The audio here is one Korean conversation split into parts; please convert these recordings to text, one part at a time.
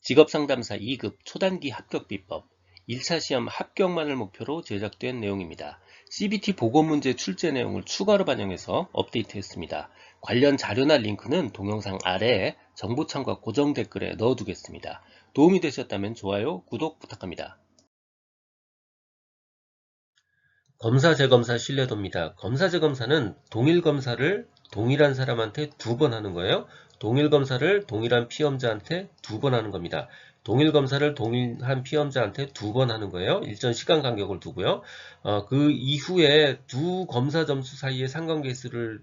직업상담사 2급 초단기 합격 비법 1차 시험 합격만을 목표로 제작된 내용입니다. CBT 보고문제 출제 내용을 추가로 반영해서 업데이트했습니다. 관련 자료나 링크는 동영상 아래에 정보창과 고정 댓글에 넣어두겠습니다. 도움이 되셨다면 좋아요, 구독 부탁합니다. 검사 재검사 신뢰도입니다. 검사 재검사는 동일 검사를 동일한 사람한테 2번 하는 거예요. 동일 검사를 동일한 피험자한테 2번 하는 겁니다. 동일 검사를 동일한 피험자한테 2번 하는 거예요. 일정 시간 간격을 두고요. 그 이후에 두 검사 점수 사이의 상관계수를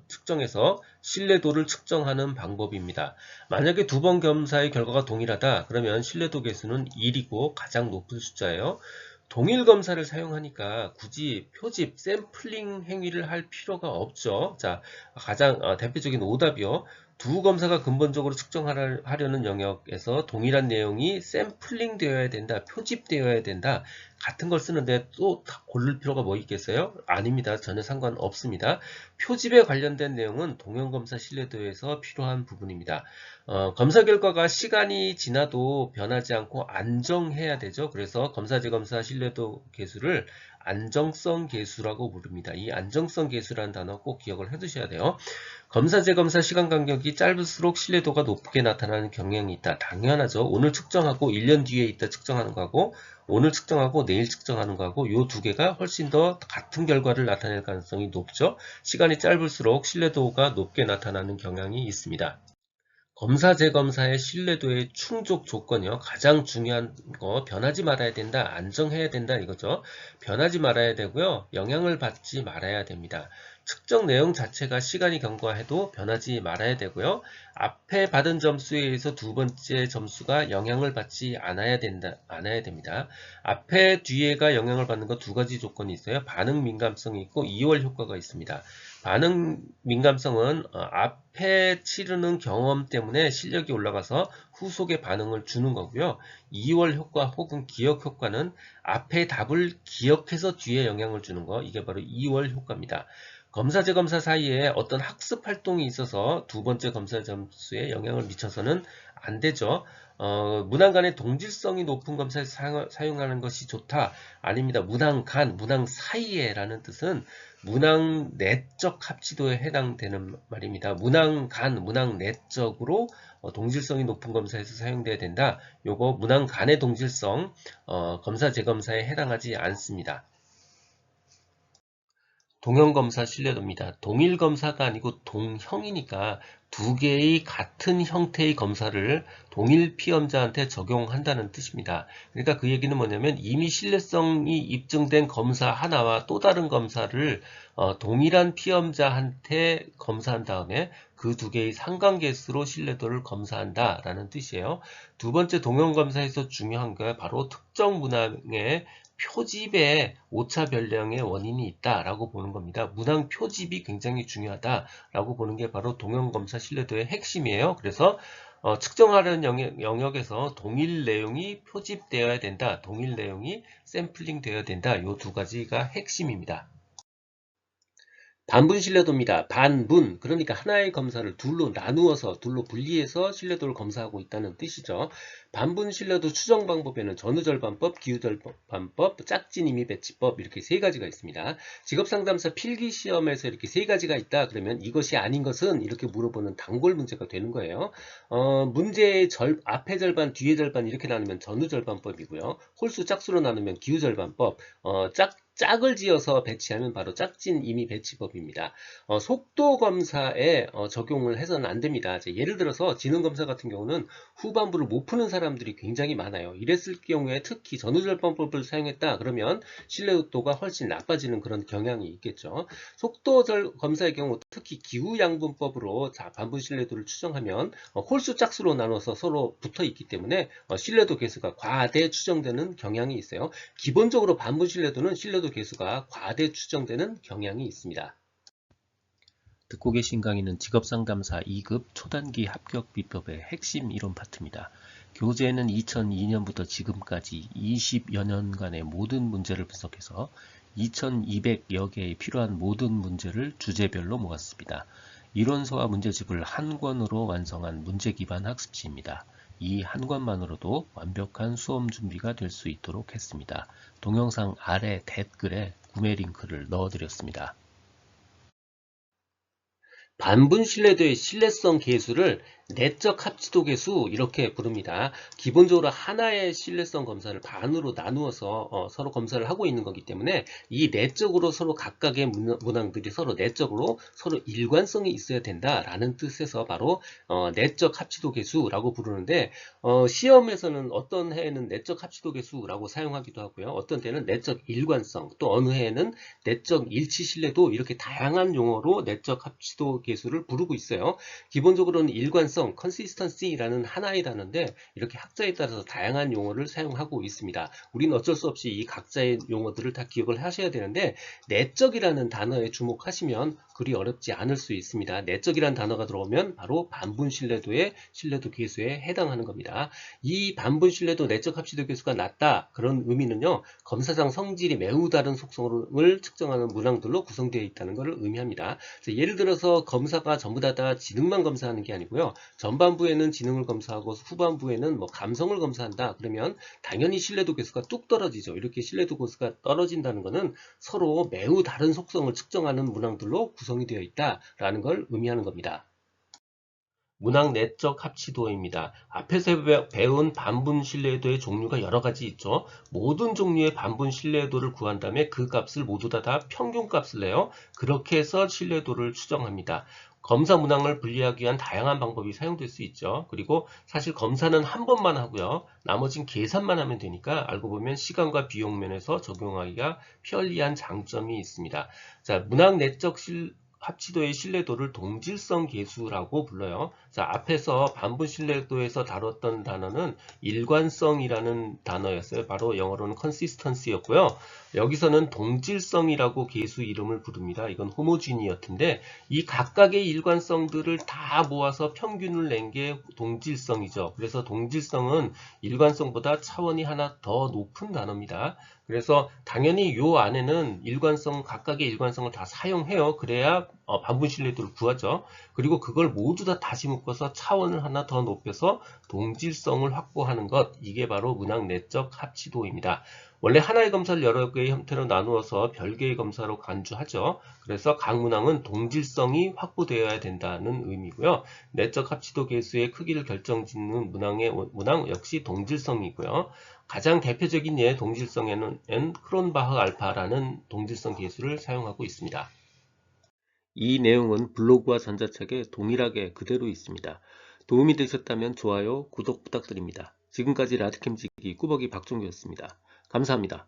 측정해서 신뢰도를 측정하는 방법입니다. 만약에 2번 검사의 결과가 동일하다 그러면 신뢰도 계수는 1이고 가장 높은 숫자예요. 동일 검사를 사용하니까 굳이 표집, 샘플링 행위를 할 필요가 없죠. 자, 가장 대표적인 오답이요. 두 검사가 근본적으로 측정하려는 영역에서 동일한 내용이 샘플링 되어야 된다, 표집되어야 된다. 같은 걸 쓰는데 또 고를 필요가 뭐 있겠어요? 아닙니다. 전혀 상관없습니다. 표집에 관련된 내용은 동형검사 신뢰도에서 필요한 부분입니다. 검사 결과가 시간이 지나도 변하지 않고 안정해야 되죠. 그래서 검사 재검사 신뢰도 계수를 안정성 계수라고 부릅니다. 이 안정성 계수라는 단어 꼭 기억을 해두셔야 돼요. 검사 재검사 시간 간격이 짧을수록 신뢰도가 높게 나타나는 경향이 있다. 당연하죠. 오늘 측정하고 1년 뒤에 있다 측정하는 거하고 오늘 측정하고 내일 측정하는 거하고 이 두 개가 훨씬 더 같은 결과를 나타낼 가능성이 높죠. 시간이 짧을수록 신뢰도가 높게 나타나는 경향이 있습니다. 검사 재검사의 신뢰도의 충족 조건이요. 가장 중요한 거 변하지 말아야 된다. 안정해야 된다 이거죠. 변하지 말아야 되고요. 영향을 받지 말아야 됩니다. 측정 내용 자체가 시간이 경과해도 변하지 말아야 되고요. 앞에 받은 점수에 의해서 두 번째 점수가 영향을 받지 않아야 됩니다. 앞에 뒤에가 영향을 받는 거 두 가지 조건이 있어요. 반응 민감성이 있고 2월 효과가 있습니다. 반응 민감성은 앞에 치르는 경험 때문에 실력이 올라가서 후속에 반응을 주는 거고요. 2월 효과 혹은 기억 효과는 앞에 답을 기억해서 뒤에 영향을 주는 거, 이게 바로 2월 효과입니다. 검사 재검사 사이에 어떤 학습 활동이 있어서 두 번째 검사 점수에 영향을 미쳐서는 안 되죠. 문항 간의 동질성이 높은 검사를 사용하는 것이 좋다. 아닙니다. 문항 간, 문항 사이에 라는 뜻은 문항 내적 합치도에 해당되는 말입니다. 문항 간, 문항 내적으로 동질성이 높은 검사에서 사용돼야 된다. 요거 문항 간의 동질성 검사 재검사에 해당하지 않습니다. 동형검사 신뢰도입니다. 동일검사가 아니고 동형이니까 두 개의 같은 형태의 검사를 동일 피험자한테 적용한다는 뜻입니다. 그러니까 그 얘기는 뭐냐면 이미 신뢰성이 입증된 검사 하나와 또 다른 검사를 동일한 피험자한테 검사한 다음에 그 두 개의 상관계수로 신뢰도를 검사한다라는 뜻이에요. 두 번째 동형검사에서 중요한 게 바로 특정 문항의 표집에 오차 변량의 원인이 있다라고 보는 겁니다. 문항 표집이 굉장히 중요하다라고 보는 게 바로 동형검사 신뢰도의 핵심이에요. 그래서 측정하려는 영역에서 동일 내용이 표집되어야 된다. 동일 내용이 샘플링 되어야 된다. 이 두 가지가 핵심입니다. 반분 신뢰도입니다. 반분, 그러니까 하나의 검사를 둘로 나누어서, 둘로 분리해서 신뢰도를 검사하고 있다는 뜻이죠. 반분 신뢰도 추정 방법에는 전후절반법, 기후절반법, 짝진임의 배치법 이렇게 세 가지가 있습니다. 직업상담사 필기시험에서 이렇게 세 가지가 있다 그러면 이것이 아닌 것은 이렇게 물어보는 단골 문제가 되는 거예요. 문제의 앞에 절반, 뒤에 절반 이렇게 나누면 전후절반법이고요. 홀수 짝수로 나누면 기후절반법, 짝을 지어서 배치하면 바로 짝진 임의 배치법입니다. 속도 검사에 적용을 해서는 안 됩니다. 예를 들어서 지능검사 같은 경우는 후반부를 못 푸는 사람들이 굉장히 많아요. 이랬을 경우에 특히 전후절반법을 사용했다 그러면 신뢰도가 훨씬 나빠지는 그런 경향이 있겠죠. 속도 검사의 경우 특히 기후양분법으로 반분 신뢰도를 추정하면 홀수 짝수로 나눠서 서로 붙어 있기 때문에 신뢰도 계수가 과대 추정되는 경향이 있어요. 기본적으로 반분 신뢰도는 신뢰도 계수가 과대 추정되는 경향이 있습니다. 듣고 계신 강의는 직업상담사 2급 초단기 합격 비법의 핵심 이론 파트입니다. 교재에는 2002년부터 지금까지 20여 년간의 모든 문제를 분석해서 2200여 개의 필요한 모든 문제를 주제별로 모았습니다. 이론서와 문제집을 한 권으로 완성한 문제 기반 학습지입니다. 이 한 권만으로도 완벽한 수험 준비가 될 수 있도록 했습니다. 동영상 아래 댓글에 구매 링크를 넣어드렸습니다. 반분 신뢰도의 신뢰성 계수를 내적 합치도 계수 이렇게 부릅니다. 기본적으로 하나의 신뢰성 검사를 반으로 나누어서 서로 검사를 하고 있는 거기 때문에 이 내적으로 서로 각각의 문항들이 서로 내적으로 서로 일관성이 있어야 된다라는 뜻에서 바로 내적 합치도 계수라고 부르는데 시험에서는 어떤 해에는 내적 합치도 계수라고 사용하기도 하고요. 어떤 때는 내적 일관성, 또 어느 해에는 내적 일치 신뢰도 이렇게 다양한 용어로 내적 합치도 계수를 부르고 있어요. 기본적으로는 일관성, consistency라는 하나의 단어인데 이렇게 학자에 따라서 다양한 용어를 사용하고 있습니다. 우리는 어쩔 수 없이 이 각자의 용어들을 다 기억을 하셔야 되는데 내적이라는 단어에 주목하시면 그리 어렵지 않을 수 있습니다. 내적이라는 단어가 들어오면 바로 반분 신뢰도의 신뢰도 계수에 해당하는 겁니다. 이 반분 신뢰도 내적 합치도 계수가 낮다 그런 의미는요. 검사장 성질이 매우 다른 속성을 측정하는 문항들로 구성되어 있다는 것을 의미합니다. 예를 들어서 검사가 전부 다 지능만 검사하는 게 아니고요. 전반부에는 지능을 검사하고 후반부에는 뭐 감성을 검사한다. 그러면 당연히 신뢰도 계수가 뚝 떨어지죠. 이렇게 신뢰도 계수가 떨어진다는 것은 서로 매우 다른 속성을 측정하는 문항들로 구성이 되어 있다라는 걸 의미하는 겁니다. 문항 내적 합치도입니다. 앞에서 배운 반분 신뢰도의 종류가 여러 가지 있죠. 모든 종류의 반분 신뢰도를 구한 다음에 그 값을 모두 다 평균값을 내요. 그렇게 해서 신뢰도를 추정합니다. 검사 문항을 분리하기 위한 다양한 방법이 사용될 수 있죠. 그리고 사실 검사는 한 번만 하고요. 나머진 계산만 하면 되니까 알고 보면 시간과 비용 면에서 적용하기가 편리한 장점이 있습니다. 자, 문항 내적 합치도의 신뢰도를 동질성 계수라고 불러요. 자, 앞에서 반분 신뢰도에서 다뤘던 단어는 일관성이라는 단어였어요. 바로 영어로는 consistency였고요. 여기서는 동질성이라고 계수 이름을 부릅니다. 이건 호모지니어트인데 이 각각의 일관성들을 다 모아서 평균을 낸 게 동질성이죠. 그래서 동질성은 일관성보다 차원이 하나 더 높은 단어입니다. 그래서 당연히 요 안에는 각각의 일관성을 다 사용해요. 그래야 반분 신뢰도를 구하죠. 그리고 그걸 모두 다 다시 묶어서 차원을 하나 더 높여서 동질성을 확보하는 것, 이게 바로 문항 내적 합치도입니다. 원래 하나의 검사를 여러 개의 형태로 나누어서 별개의 검사로 간주하죠. 그래서 각 문항은 동질성이 확보되어야 된다는 의미고요. 내적 합치도 계수의 크기를 결정짓는 문항 역시 동질성이고요. 가장 대표적인 예의 동질성에는 크론바흐 알파라는 동질성 계수를 사용하고 있습니다. 이 내용은 블로그와 전자책에 동일하게 그대로 있습니다. 도움이 되셨다면 좋아요, 구독 부탁드립니다. 지금까지 라드캠지기 꾸벅이 박종규였습니다. 감사합니다.